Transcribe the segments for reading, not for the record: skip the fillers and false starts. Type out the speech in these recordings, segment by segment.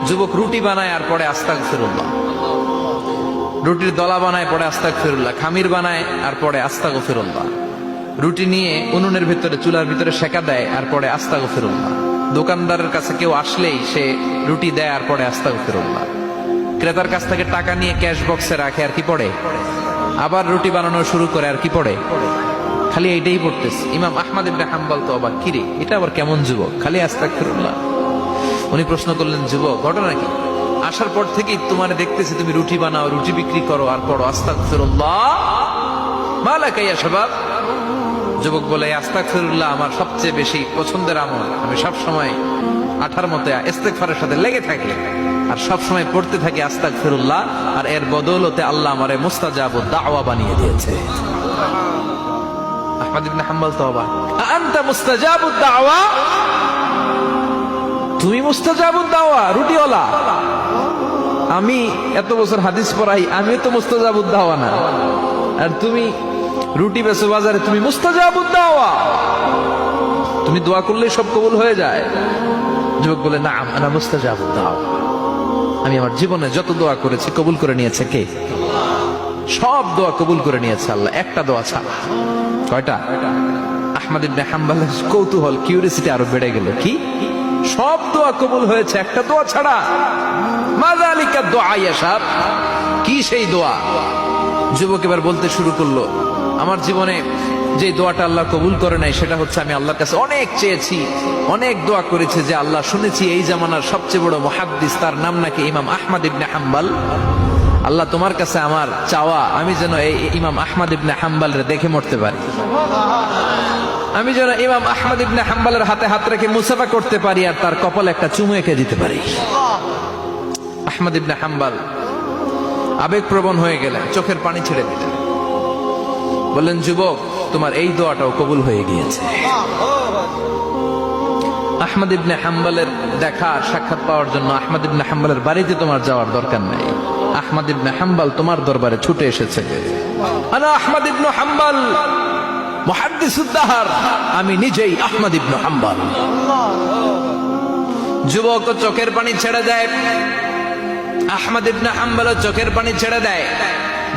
যুবক রুটি বানায় আর পরে আস্তাগফিরুল্লাহ, রুটির দলা বানায় পরে আস্তাগফিরুল্লাহ, খামির বানায় আর পরে আস্তাগফিরুল্লাহ, রুটি নিয়ে উনুনের ভিতরে চুলার ভিতরে সেকা দেয় আর পরে আস্তাগফিরুল্লাহ, দোকানদারের কাছে কেউ আসলেই সে রুটি দেয় আর পরে আস্তাগফিরুল্লাহ, ক্রেতার কাছ থেকে টাকা নিয়ে ক্যাশ বক্সে রাখে আর কি পড়ে, আবার রুটি বানানো শুরু করে আর কি পড়ে, খালি এইটাই পড়তেছে। ইমাম আহমদ ইবনে হাম্বল তো অবাক, কিরে এটা আবার কেমন যুবক, খালি আস্তাগফিরুল্লাহ। উনি প্রশ্ন করলেন, যুবক ঘটনা কি? আসার পর থেকেই তোমার দেখতেছি তুমি রুটি বানাও, রুটি বিক্রি করো আর পড়ো আস্তাগফিরুল্লাহ, মালাকা ইয়া শাবাব। যুবক বলে, আস্তাগফিরুল্লাহ আমার সবচেয়ে বেশি পছন্দের আমল, আমি সব সময় আঠার মতো ইস্তেগফারের সাথে লেগে থাকি আর সব সময় পড়তে থাকি আস্তাগফিরুল্লাহ, আর এর বদৌলতে আল্লাহ আমারে মুস্তাজাবুদ দাওয়া বানিয়ে দিয়েছে। আহমদ ইবনে হাম্বল তো অবাক, আনতা মুস্তাজাবুদ দাওয়া, তুমি মুস্তাজাবুদ দাওয়া, রুটিওয়ালা। আমি এত বছর হাদিস পড়াই, আমিও তো মুস্তাজাবুদ দাওয়া না, আর তুমি রুটি বেচো বাজারে, তুমি মুস্তাজাবুদ দাওয়া, তুমি দোয়া করলেই সব কবুল হয়ে যায়। যুবক বলে, না আনা মুস্তাজাবুদ দাওয়া, আমি আমার জীবনে যত দোয়া করেছি কবুল করে নিয়েছে কে? সব দোয়া কবুল করে নিয়েছে আল্লাহ, একটা দোয়া ছাড়া। কয়টা? আহমদ ইবনে হাম্বলের কৌতূহল, কিউরিয়াসিটি আরো বেড়ে গেল, কি সব দোয়া কবুল হয়েছে একটা দোয়া ছাড়া? মাযালিকা দোয়া ইয়া শাব, কি সেই দোয়া? যুবক এবার বলতে শুরু করলো, আমার জীবনে যে দোয়াটা আল্লাহ কবুল করে নাই সেটা হচ্ছে, আমি আল্লাহর কাছে অনেক চেয়েছি, অনেক দোয়া করেছি যে আল্লাহ, শুনেছি এই জামানার সবচেয়ে বড় মুহাদ্দিস, তার নাম নাকি ইমাম আহমদ ইবনে হাম্বল, আল্লাহ তোমার কাছে আমার চাওয়া, আমি যেন এই ইমাম আহমদ ইবনে হাম্বলের দেখে মরতে পারি, আমি যেন ইমাম আহমদ ইবনে হাম্বলের হাতে হাত রেখে মুসাফা করতে পারি আর তার কপালে একটা চুমু এঁকে দিতে পারি। আহমদ ইবনে হাম্বল আবেগপ্রবণ হয়ে গেলেন, চোখের পানি ছেড়ে দিলেন, বললেন, যুবক তোমার এই দোয়াটাও কবুল হয়ে গিয়েছে। আহমদ ইবনে হাম্বলের দেখা সাক্ষাৎ পাওয়ার জন্য আহমদ ইবনে হাম্বলের বাড়িতে তোমার যাওয়ার দরকার নাই, আহমদ ইবনে হাম্বল তোমার দরবারে ছুটে এসেছে। আনা আহমদ ইবনে হাম্বল মুহাদ্দিসুদ দাহর, আমি নিজেই আহমদ ইবনে হাম্বল। যুবক চোখের পানি ছেড়ে দেয়, আহমদ ইবনে হাম্বল চোখের পানি ছেড়ে দেয়।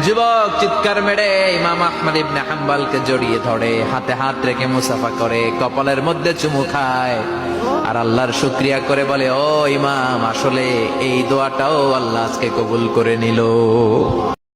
যুবক চিৎকার মেরে ইমাম আহমদ ইবনে হাম্বলকে জড়িয়ে ধরে, হাতে হাত রেখে মুসাফা করে, কপালের মধ্যে চুমু খায় আর আল্লাহর শুকরিয়া করে বলে, ও ইমাম, আসলে এই দোয়াটাও আল্লাহ আজকে কবুল করে নিল।